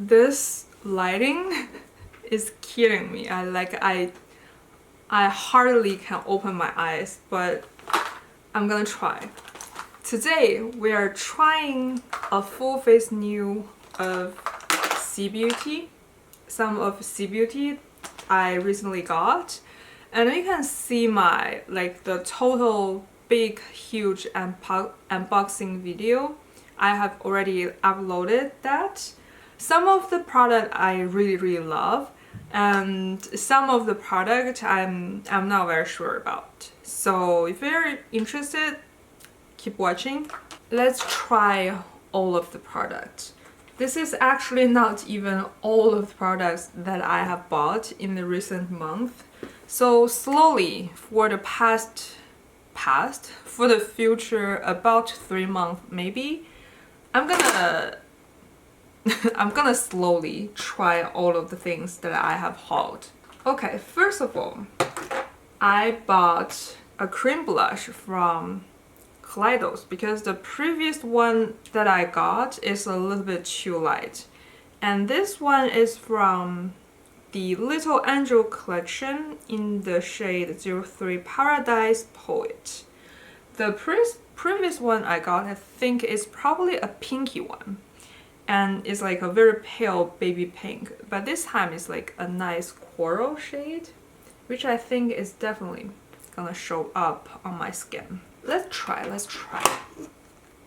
This lighting is killing me. I hardly can open my eyes, but I'm gonna try. Today we are trying a full face nude of Sea Beauty. Some of Sea Beauty I recently got, and you can see my the total big huge unboxing video. I have already uploaded that. Some of the product I really love, and some of the product I'm not very sure about. So if you're interested, keep watching. Let's try all of the products. This is actually not even all of the products that I have bought in the recent month. So slowly, for the for the future, about 3 months maybe, I'm gonna slowly try all of the things that I have hauled. Okay, first of all, I bought a cream blush from Kaleidos because the previous one that I got is a little bit too light. And this one is from the Little Angel collection in the shade 03 Paradise Poet. The previous one I got, I think, is probably a pinky one. And it's like a very pale baby pink, but this time it's like a nice coral shade, which I think is definitely gonna show up on my skin. Let's try.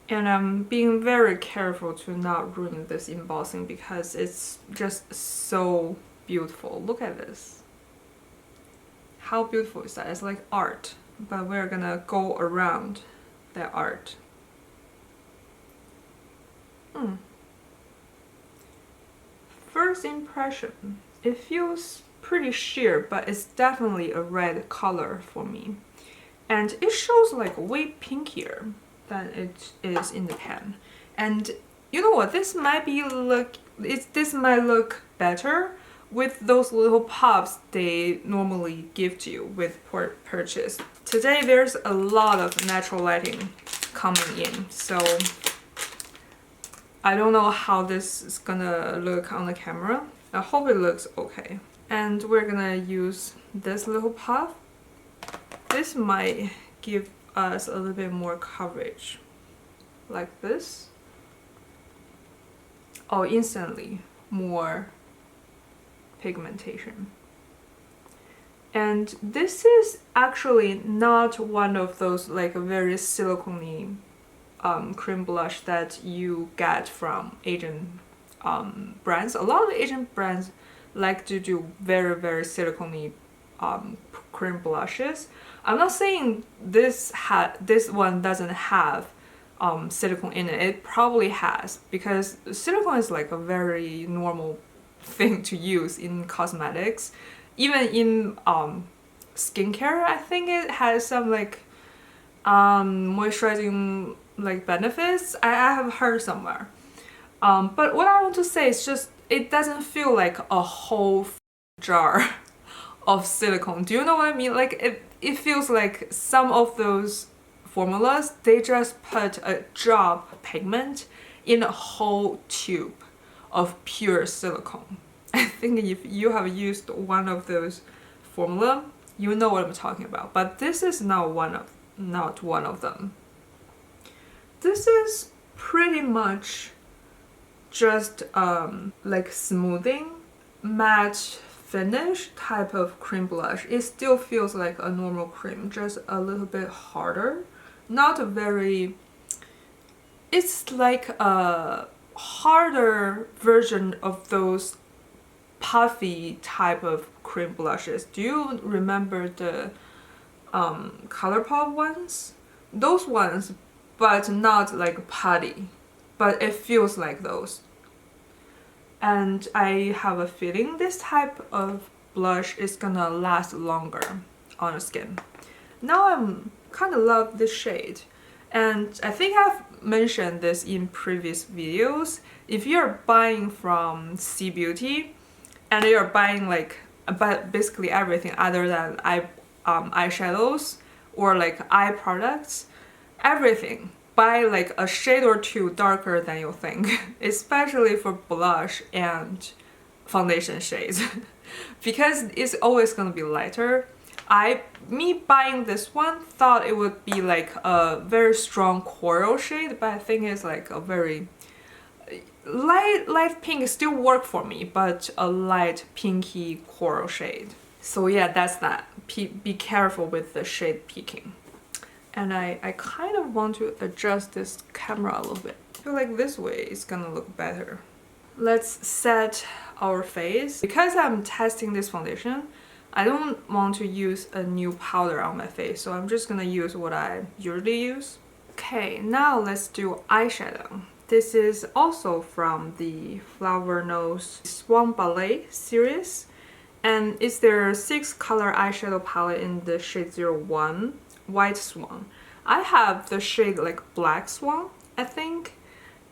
And I'm being very careful to not ruin this embossing because it's just so beautiful. Look at this. How beautiful is that? It's like art, but we're gonna go around that art. First impression, it feels pretty sheer, but it's definitely a red color for me. And it shows like way pinkier than it is in the pan. And you know what, this might look better with those little pops they normally give to you with purchase. Today there's a lot of natural lighting coming in, so I don't know how this is gonna look on the camera. I hope it looks okay. And we're gonna use this little puff. This might give us a little bit more coverage, like this. Oh, instantly more pigmentation. And this is actually not one of those like very silicone-y cream blush that you get from Asian brands. A lot of Asian brands like to do very silicone-y cream blushes. I'm not saying this one doesn't have silicone in it. It probably has, because silicone is like a very normal thing to use in cosmetics. Even in skincare, I think it has some like moisturizing like benefits. I have heard somewhere. But what I want to say is just it doesn't feel like a whole jar of silicone. Do you know what I mean? Like it feels like some of those formulas, they just put a drop of pigment in a whole tube of pure silicone. I think if you have used one of those formula, you know what I'm talking about. But this is not one of them. This is pretty much just like smoothing matte finish type of cream blush. It still feels like a normal cream, just a little bit harder. Not a very, it's like a harder version of those puffy type of cream blushes. Do you remember the ColourPop ones? Those ones, but not like putty, but it feels like those. And I have a feeling this type of blush is gonna last longer on the skin. Now I'm kind of love this shade, and I think I've mentioned this in previous videos. If you're buying from Sea Beauty and you're buying like basically everything other than eyeshadows or like eye products, everything buy like a shade or two darker than you think, especially for blush and foundation shades because it's always gonna be lighter. Me buying this one thought it would be like a very strong coral shade, but I think it's like a very light pink. Still work for me, but a light pinky coral shade. So yeah, that's that. Be careful with the shade picking. And I kind of want to adjust this camera a little bit. I feel like this way is gonna look better. Let's set our face. Because I'm testing this foundation, I don't want to use a new powder on my face, so I'm just gonna use what I usually use. Okay, now let's do eyeshadow. This is also from the Flower Nose Swan Ballet series, and it's their 6-color eyeshadow palette in the shade 01, White Swan. I have the shade like Black Swan, I think,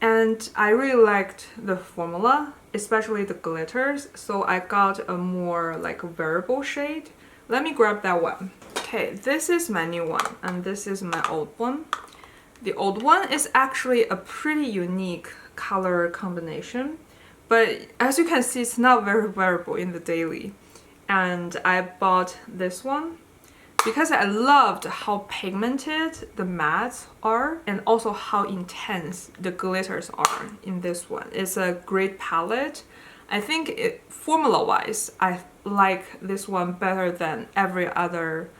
and I really liked the formula, especially the glitters, so I got a more like wearable shade. Let me grab that one. Okay, this is my new one, and this is my old one. The old one is actually a pretty unique color combination, but as you can see, it's not very wearable in the daily. And I bought this one because I loved how pigmented the mattes are and also how intense the glitters are in this one. It's a great palette. I think formula-wise, I like this one better than every other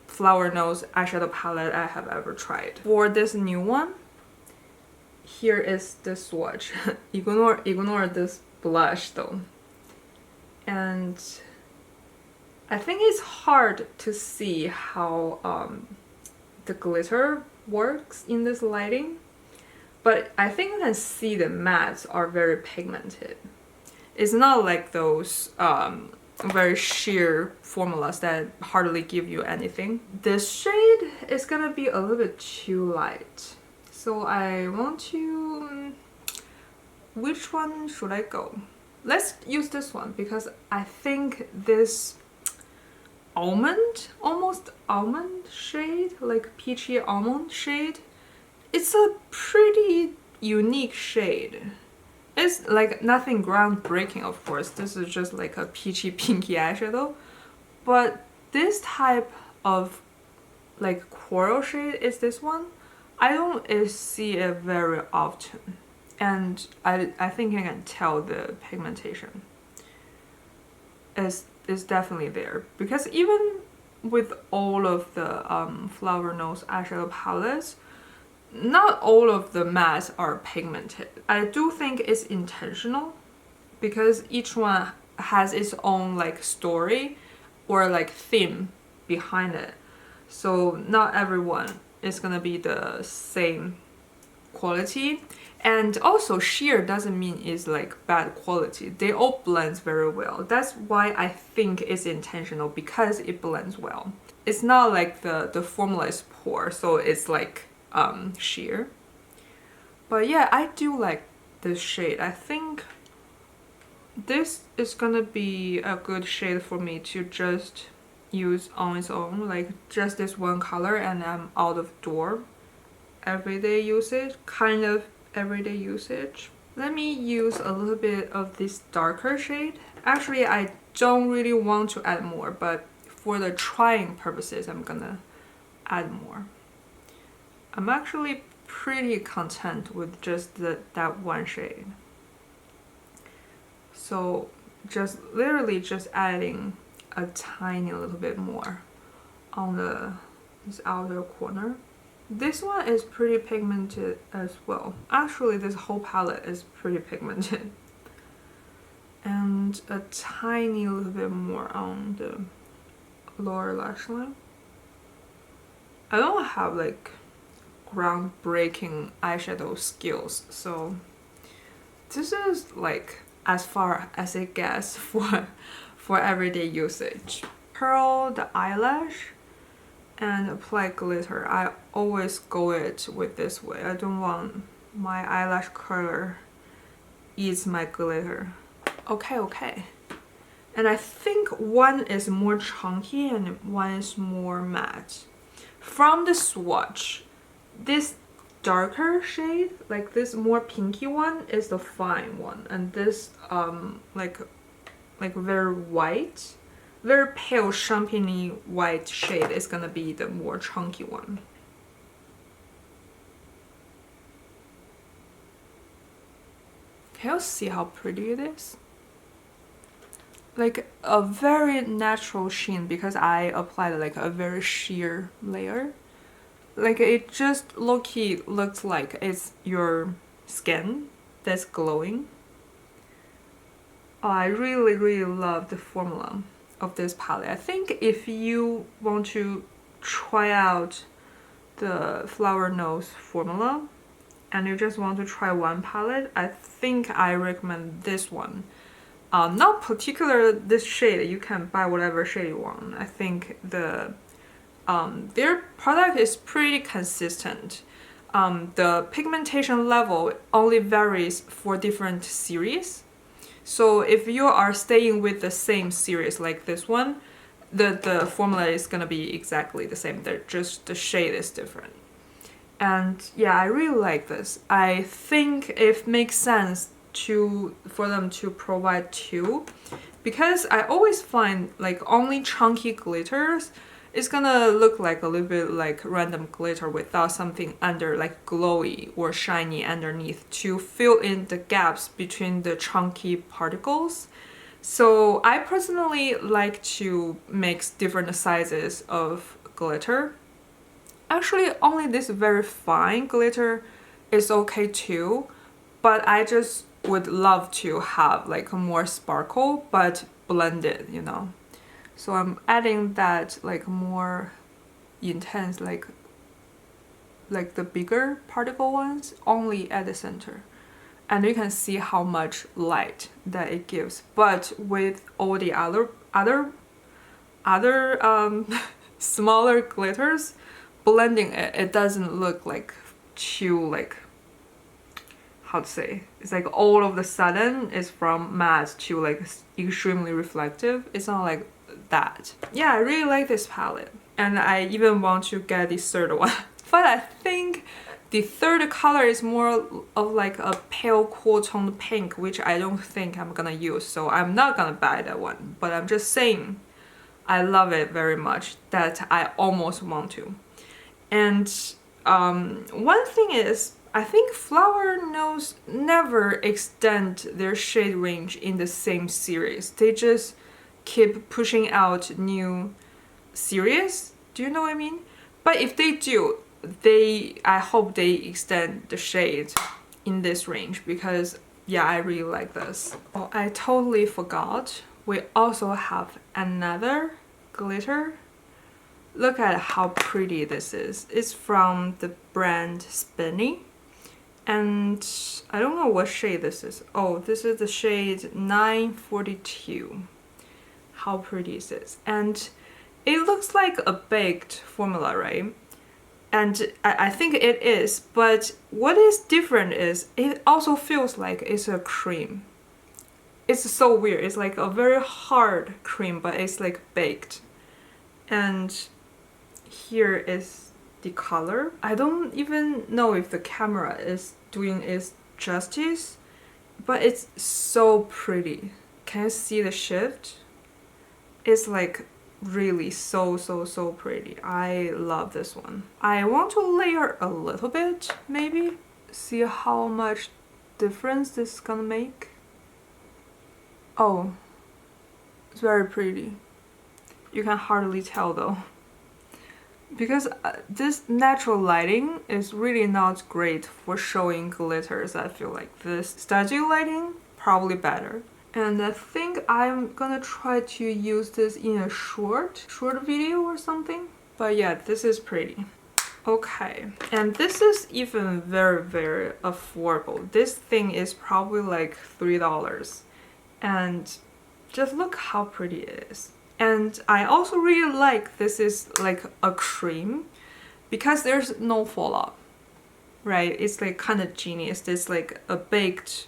Flower Nose eyeshadow palette I have ever tried. For this new one, here is the swatch. ignore this blush though. And I think it's hard to see how the glitter works in this lighting, but I think you can see the mattes are very pigmented. It's not like those very sheer formulas that hardly give you anything. This shade is gonna be a little bit too light, so I want to... which one should I go? Let's use this one because I think this almost almond shade, like peachy almond shade, it's a pretty unique shade. It's like nothing groundbreaking, of course. This is just like a peachy pinky eyeshadow, but this type of like coral shade is this one. I don't see it very often, and I think I can tell the pigmentation is definitely there, because even with all of the Flower Nose eyeshadow palettes, not all of the mattes are pigmented. I do think it's intentional because each one has its own like story or like theme behind it. So not everyone is gonna be the same quality. And also sheer doesn't mean it's like bad quality. They all blend very well. That's why I think it's intentional, because it blends well. It's not like the formula is poor, so it's like sheer. But yeah, I do like this shade. I think this is gonna be a good shade for me to just use on its own, like just this one color, and I'm out of door. Everyday usage, kind of everyday usage. Let me use a little bit of this darker shade. Actually, I don't really want to add more, but for the trying purposes, I'm gonna add more. I'm actually pretty content with just that one shade. So just literally just adding a tiny little bit more on this outer corner. This one is pretty pigmented as well. Actually, this whole palette is pretty pigmented. And a tiny little bit more on the lower lash line. I don't have like groundbreaking eyeshadow skills, so this is like as far as it gets for everyday usage. Curl the eyelash and apply glitter. I always go it with this way. I don't want my eyelash curler eats my glitter. Okay. And I think one is more chunky and one is more matte. From the swatch, this darker shade, like this more pinky one, is the fine one, and this like very white, very pale champagne white shade is gonna be the more chunky one. Can you see how pretty it is? Like a very natural sheen because I applied like a very sheer layer. Like it just low-key looks like it's your skin that's glowing. Oh, I really love the formula of this palette. I think if you want to try out the Flower Nose formula and you just want to try one palette, I think I recommend this one. Not particular this shade, you can buy whatever shade you want. I think their product is pretty consistent. The pigmentation level only varies for different series. So if you are staying with the same series like this one, the formula is gonna be exactly the same. Just the shade is different. And yeah, I really like this. I think it makes sense for them to provide two, because I always find like only chunky glitters is gonna look like a little bit like random glitter without something under, like glowy or shiny underneath to fill in the gaps between the chunky particles. So I personally like to mix different sizes of glitter. Actually, only this very fine glitter is okay too, but I just would love to have like a more sparkle but blended, you know. So I'm adding that like more intense, like the bigger particle ones only at the center. And you can see how much light that it gives. But with all the other smaller glitters, blending it doesn't look like too, like, how to say, it's like all of the sudden it's from matte to like extremely reflective. It's not like that. Yeah, I really like this palette, and I even want to get the third one. But I think the third color is more of like a pale cool toned pink, which I don't think I'm gonna use, so I'm not gonna buy that one. But I'm just saying I love it very much that I almost want to. And one thing is, I think Flower Nose never extend their shade range in the same series. They just keep pushing out new series. Do you know what I mean? But if they do, I hope they extend the shade in this range, because yeah, I really like this. Oh, I totally forgot. We also have another glitter. Look at how pretty this is. It's from the brand Spenny. And I don't know what shade this is. Oh, this is the shade 942. How pretty is this? And it looks like a baked formula, right? And I think it is, but what is different is it also feels like it's a cream. It's so weird. It's like a very hard cream, but it's like baked. And here is the color. I don't even know if the camera is doing its justice, but it's so pretty. Can you see the shift? It's like really so pretty. I love this one. I want to layer a little bit, maybe. See how much difference this is gonna make. Oh, it's very pretty. You can hardly tell though, because this natural lighting is really not great for showing glitters. I feel like this studio lighting probably better. And I think I'm gonna try to use this in a short video or something. But yeah, this is pretty. Okay, and this is even very affordable. This thing is probably like $3. And just look how pretty it is. And I also really like this is like a cream, because there's no fallout, right? It's like kind of genius. There's like a baked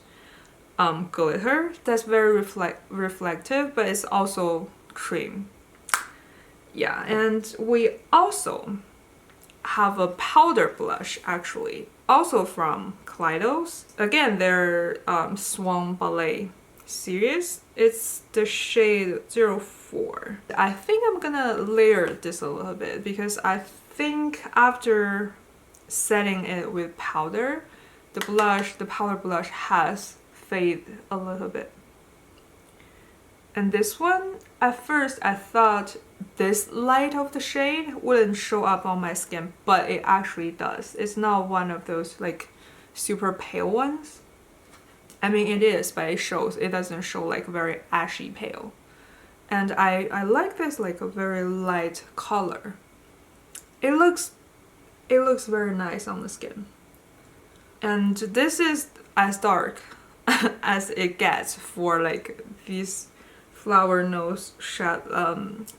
glitter that's very reflective, but it's also cream. Yeah, and we also have a powder blush actually, also from Kaleidos. Again, their Swan Ballet series. It's the shade 04. I think I'm gonna layer this a little bit because I think after setting it with powder, the powder blush has faded a little bit. And this one, at first I thought this light of the shade wouldn't show up on my skin, but it actually does. It's not one of those like super pale ones. I mean it is, but it shows. It doesn't show like very ashy pale. And I like this like a very light color. It looks very nice on the skin. And this is as dark as it gets for like these flower nose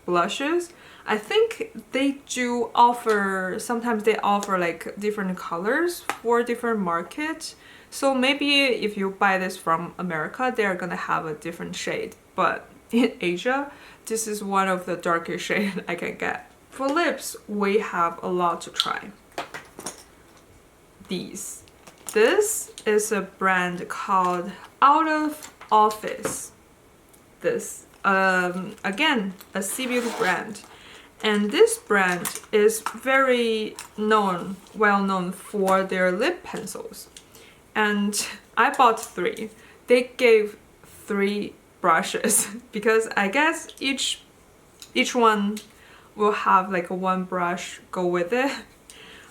blushes. I think they do offer, sometimes they offer like different colors for different markets. So maybe if you buy this from America, they're gonna have a different shade. But in Asia, this is one of the darkest shades I can get. For lips, we have a lot to try. These. This is a brand called Out of Office. This again, a C Beauty brand, and this brand is very well known for their lip pencils. And I bought 3. They gave 3 brushes because I guess each one will have like one brush go with it.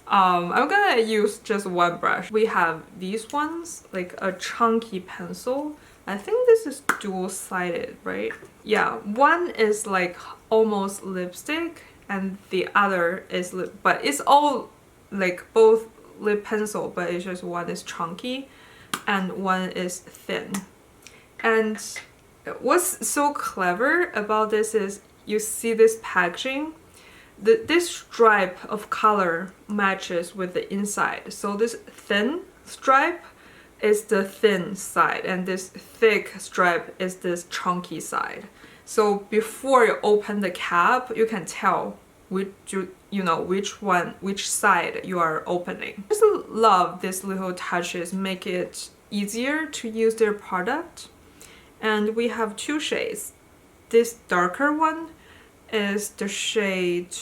I'm gonna use just one brush. We have these ones, like a chunky pencil. I think this is dual-sided, right? Yeah, one is like almost lipstick and the other is but it's all like both lip pencil, but it's just one is chunky and one is thin. And what's so clever about this is you see this packaging. This stripe of color matches with the inside. So this thin stripe is the thin side and this thick stripe is this chunky side. So before you open the cap, you can tell which side you are opening. I just love these little touches, make it easier to use their product. And we have 2 shades. This darker one is the shade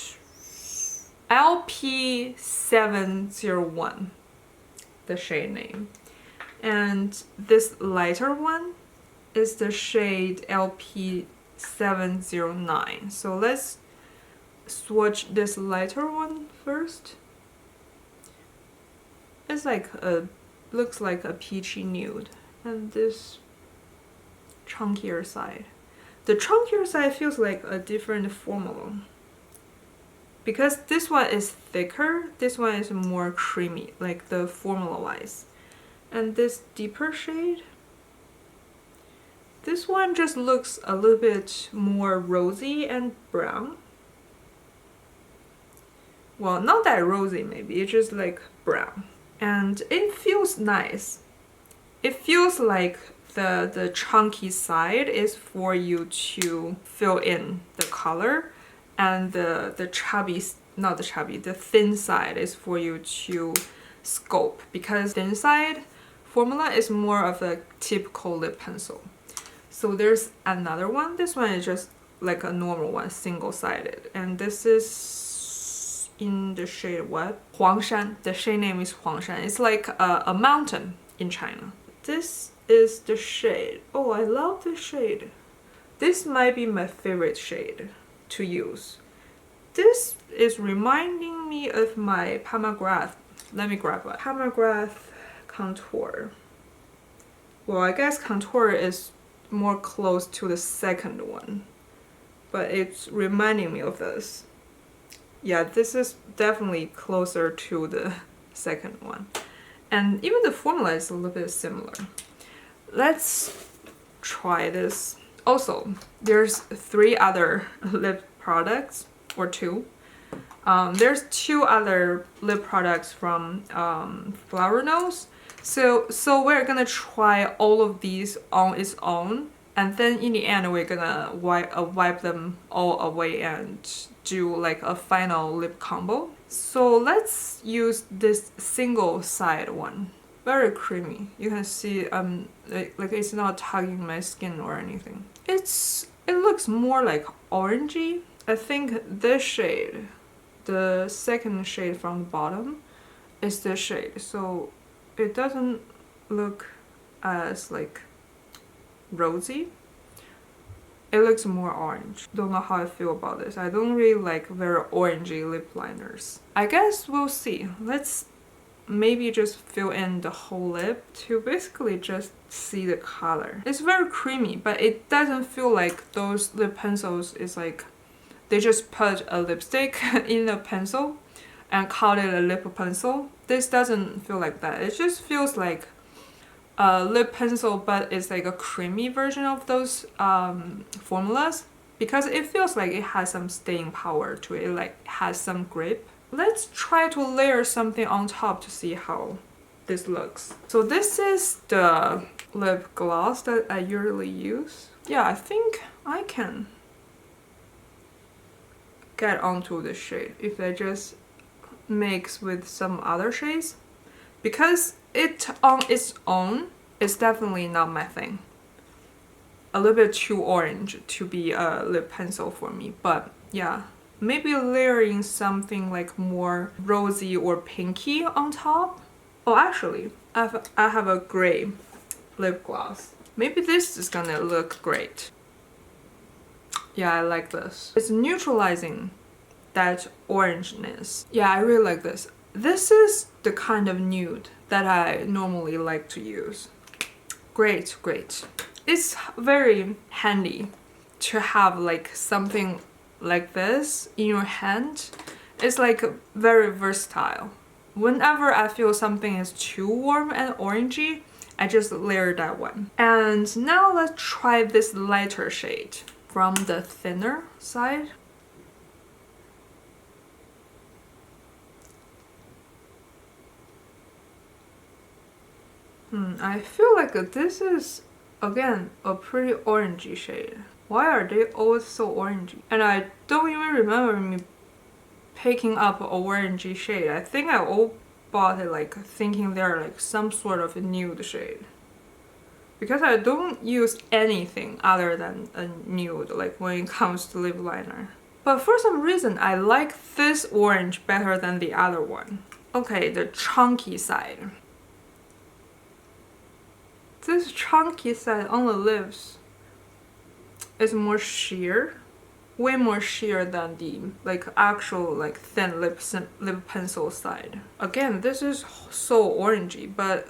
LP701, the shade name. And this lighter one is the shade LP709. So let's swatch this lighter one first. It's like looks like a peachy nude. And this chunkier side. The chunkier side feels like a different formula. Because this one is thicker, this one is more creamy, like the formula wise. And this deeper shade, this one just looks a little bit more rosy and brown. Well, not that rosy maybe, it's just like brown. And it feels nice. It feels like the chunky side is for you to fill in the color, and the thin side is for you to scope, because thin side formula is more of a typical lip pencil. So there's another one. This one is just like a normal one, single-sided, and this is in the shade what? Huangshan. The shade name is Huangshan. It's like a mountain in China. This is the shade. Oh, I love this shade. This might be my favorite shade to use. This is reminding me of my Pomegranate. Let me grab it. Pomegranate contour. Well, I guess contour is more close to the second one, but it's reminding me of this. Yeah, this is definitely closer to the second one. And even the formula is a little bit similar. Let's try this. Also, there's 3 other lip products, or 2. There's 2 other lip products from Flower Nose. So we're gonna try all of these on its own And then in the end, we're gonna wipe them all away and do like a final lip combo. So let's use this single side one. Very creamy. You can see like it's not tugging my skin or anything. It looks more like orangey. I think this shade, the second shade from the bottom, is this shade. So it doesn't look as like rosy. It looks more orange. Don't know how I feel about this. I don't really like very orangey lip liners. I guess we'll see. Let's maybe just fill in the whole lip to basically just see the color. It's very creamy, but it doesn't feel like those lip pencils is like they just put a lipstick in a pencil and called it a lip pencil. This doesn't feel like that. It just feels like a lip pencil, but it's like a creamy version of those formulas, because it feels like it has some staying power to it. It like has some grip. Let's try to layer something on top to see how this looks. So this is the lip gloss that I usually use. Yeah, I think I can get onto this shade if I just mix with some other shades, because it on its own is definitely not my thing. A little bit too orange to be a lip pencil for me, but yeah, maybe layering something like more rosy or pinky on top. Oh, actually, I have a gray lip gloss. Maybe this is gonna look great. Yeah, I like this. It's neutralizing that orangeness. Yeah, I really like this. This is the kind of nude that I normally like to use. Great, great. It's very handy to have like something like this in your hand. It's like very versatile. Whenever I feel something is too warm and orangey, I just layer that one. And now let's try this lighter shade from the thinner side. I feel like this is, again, a pretty orangey shade. Why are they all so orangey? And I don't even remember me picking up an orangey shade. I think I all bought it like thinking they're like some sort of nude shade. Because I don't use anything other than a nude like when it comes to lip liner. But for some reason I like this orange better than the other one. Okay, the chunky side. This chunky side on the lips is more sheer, way more sheer than the like actual like thin lip pencil side. Again, this is so orangey, but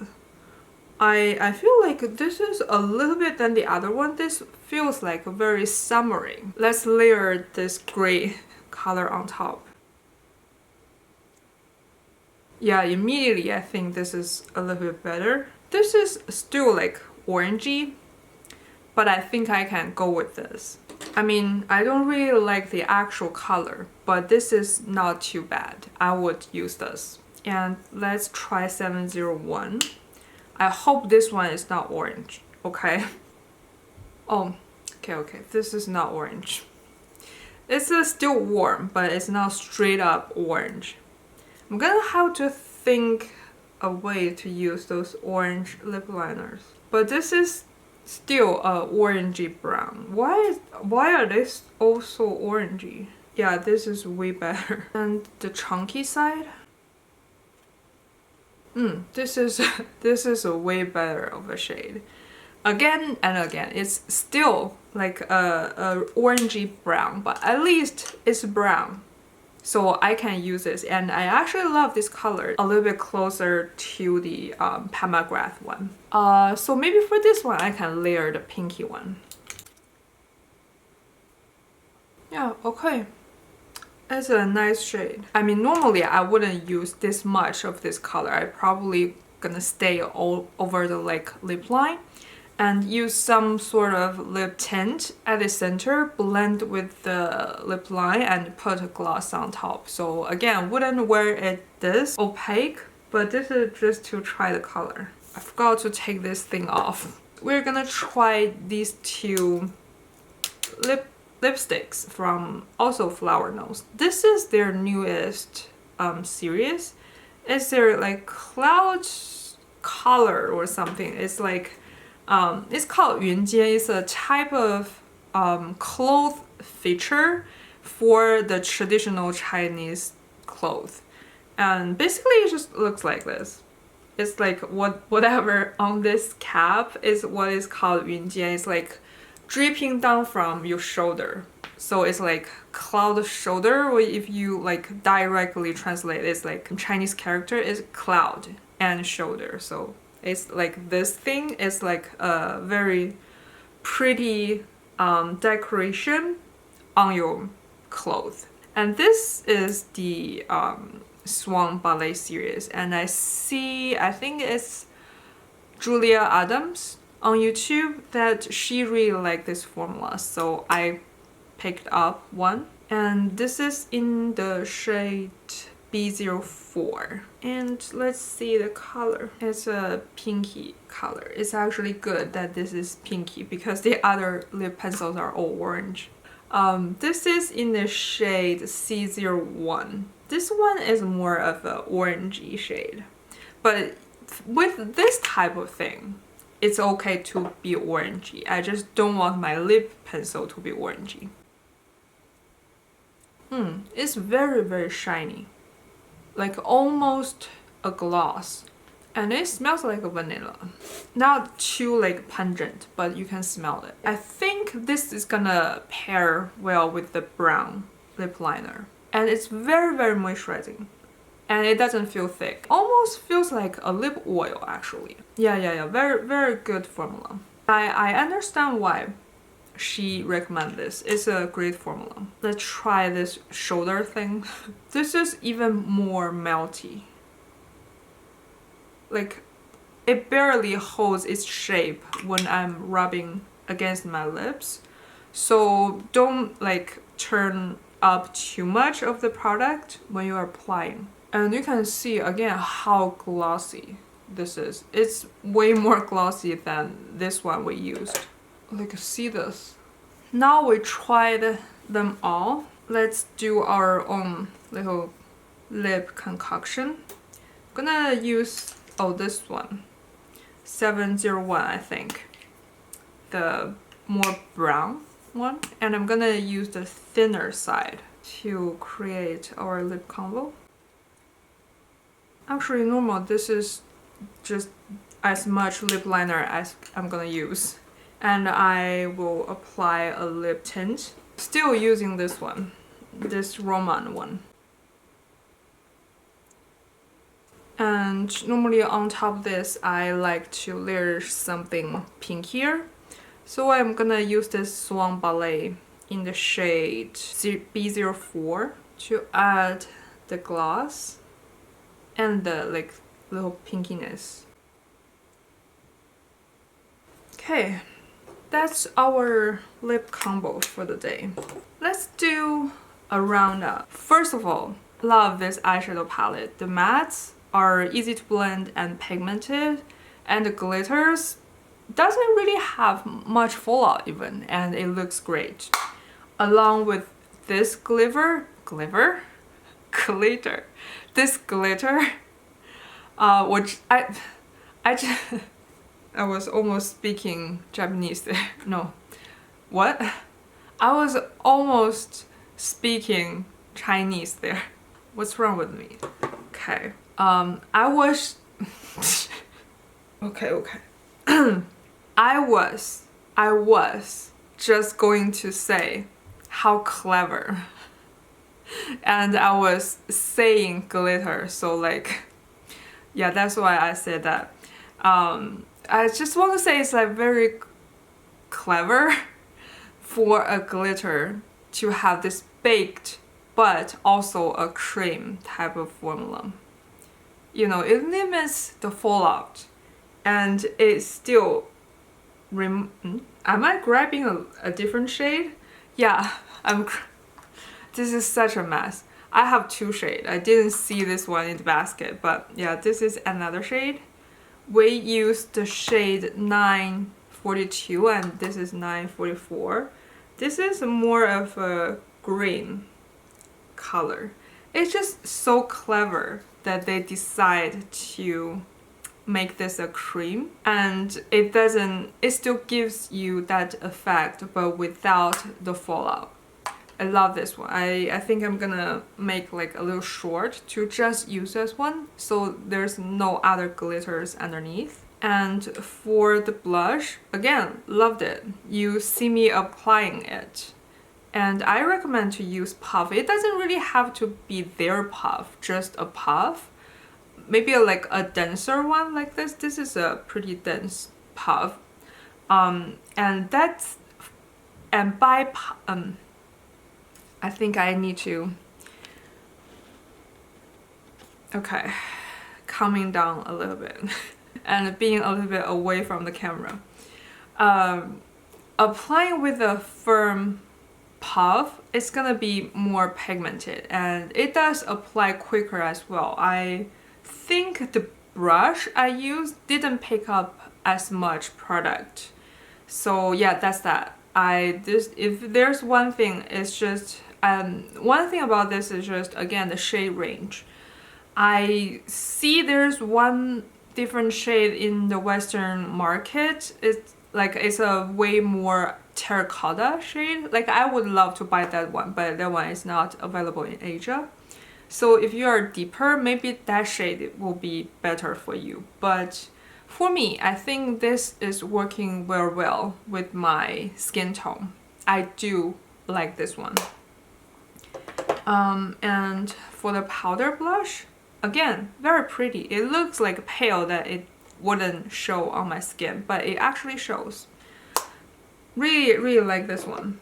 I feel like this is a little bit than the other one. This feels like very summery. Let's layer this gray color on top. Yeah, immediately I think this is a little bit better. This is still like orangey, but I think I can go with this. I mean, I don't really like the actual color, but this is not too bad. I would use this. And let's try 701. I hope this one is not orange, okay? Oh, okay, this is not orange. It's still warm, but it's not straight up orange. I'm gonna have to think a way to use those orange lip liners. But this is still a orangey brown. Why are they all so orangey? Yeah, this is way better. And the chunky side? This is a way better of a shade. Again and again, it's still like a orangey brown, but at least it's brown. So I can use this, and I actually love this color a little bit closer to the Pamagrath one. So maybe for this one, I can layer the pinky one. Yeah, okay. It's a nice shade. I mean, normally I wouldn't use this much of this color. I probably gonna stay all over the like lip line and use some sort of lip tint at the center, blend with the lip line and put a gloss on top. So again, wouldn't wear it this opaque, but this is just to try the color. I forgot to take this thing off. we're gonna try these two lipsticks from also Flower Nose. This is their newest series. It's their like cloud color or something. It's like it's called Yunjian. It's a type of cloth feature for the traditional Chinese cloth, and basically it just looks like this. It's like whatever on this cap is what is called Yunjian. It's like dripping down from your shoulder. So it's like cloud shoulder, or if you like directly translate, it's like Chinese character is cloud and shoulder. So it's like this thing is like a very pretty decoration on your clothes. And this is the Swan Ballet series, and I think it's Julia Adams on YouTube that she really liked this formula, so I picked up one, and this is in the shade B04. And let's see the color. It's a pinky color. It's actually good that this is pinky because the other lip pencils are all orange. This is in the shade C01. This one is more of an orangey shade, but with this type of thing, it's okay to be orangey. I just don't want my lip pencil to be orangey. It's very, very shiny, like almost a gloss, and it smells like a vanilla. Not too like pungent, but you can smell it. I think this is gonna pair well with the brown lip liner, and it's very, very moisturizing, and it doesn't feel thick. Almost feels like a lip oil actually. Yeah, very, very good formula. I understand why she recommended this. It's a great formula. Let's try this shoulder thing. This is even more melty. Like, it barely holds its shape when I'm rubbing against my lips. So don't like turn up too much of the product when you are applying. And you can see again how glossy this is. It's way more glossy than this one we used. Like, see this. Now we tried them all. Let's do our own little lip concoction. I'm gonna use this one, 701, I think, the more brown one, and I'm gonna use the thinner side to create our lip combo. Actually, normal, this is just as much lip liner as I'm gonna use, and I will apply a lip tint, still using this one, this Roman one. And normally on top of this, I like to layer something pinkier. So I'm gonna use this Swan Ballet in the shade B04 to add the gloss and the like little pinkiness. Okay, that's our lip combo for the day. Let's do a roundup. First of all, love this eyeshadow palette. The mattes are easy to blend and pigmented, and the glitters doesn't really have much fallout even, and it looks great. Along with this glitter, this glitter, which I was almost speaking Japanese there. No, what? I was almost speaking Chinese there. What's wrong with me? Okay. I was okay. I was just going to say how clever, and I was saying glitter, so like, yeah, that's why I said that. I just want to say it's like very clever for a glitter to have this baked but also a cream type of formula. You know, it limits the fallout, and it still am I grabbing a different shade? Yeah, this is such a mess. I have two shades. I didn't see this one in the basket, but yeah, this is another shade. We used the shade 9 942 and this is 944. This is more of a green color. It's just so clever that they decide to make this a cream, and it still gives you that effect but without the fallout. I love this one. I think I'm gonna make like a little short to just use this one so there's no other glitters underneath. And for the blush, again, loved it. You see me applying it. And I recommend to use puff. It doesn't really have to be their puff, just a puff. Maybe like a denser one like this. This is a pretty dense puff. And by I think I need to, okay, calming down a little bit and being a little bit away from the camera. Applying with a firm puff, it's gonna be more pigmented and it does apply quicker as well. I think the brush I used didn't pick up as much product. So yeah, that's that. If there's one thing, it's just one thing about this is just, again, the shade range. I see there's one different shade in the Western market. It's a way more terracotta shade. Like, I would love to buy that one, but that one is not available in Asia. So if you are deeper, maybe that shade will be better for you. But for me, I think this is working very well with my skin tone. I do like this one. And for the powder blush, again, very pretty. It looks like pale that it wouldn't show on my skin, but it actually shows. Really, really like this one.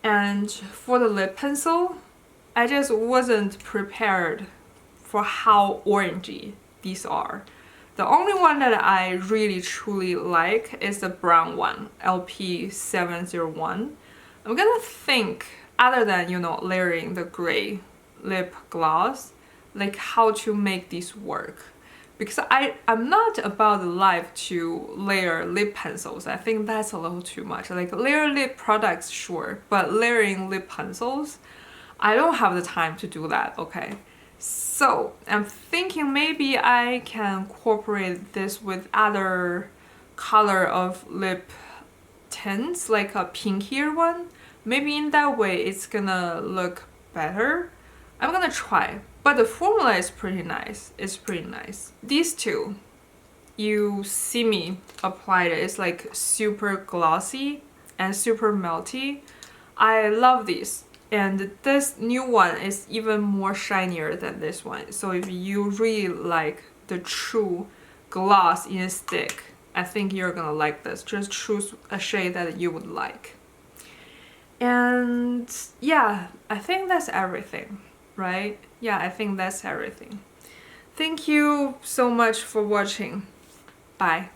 And for the lip pencil, I just wasn't prepared for how orangey these are. The only one that I really truly like is the brown one, LP701. I'm gonna think, other than, you know, layering the gray lip gloss, like how to make these work. Because I'm not about the life to layer lip pencils. I think that's a little too much. Like, layer lip products, sure, but layering lip pencils, I don't have the time to do that, okay? So I'm thinking maybe I can incorporate this with other color of lip tints, like a pinkier one. Maybe in that way it's gonna look better. I'm gonna try. But the formula is pretty nice. It's pretty nice. These two, you see me apply it. It's like super glossy and super melty. I love these. And this new one is even more shinier than this one. So if you really like the true gloss in a stick, I think you're gonna like this. Just choose a shade that you would like. And yeah, I think that's everything, right? Yeah, I think that's everything. Thank you so much for watching. Bye.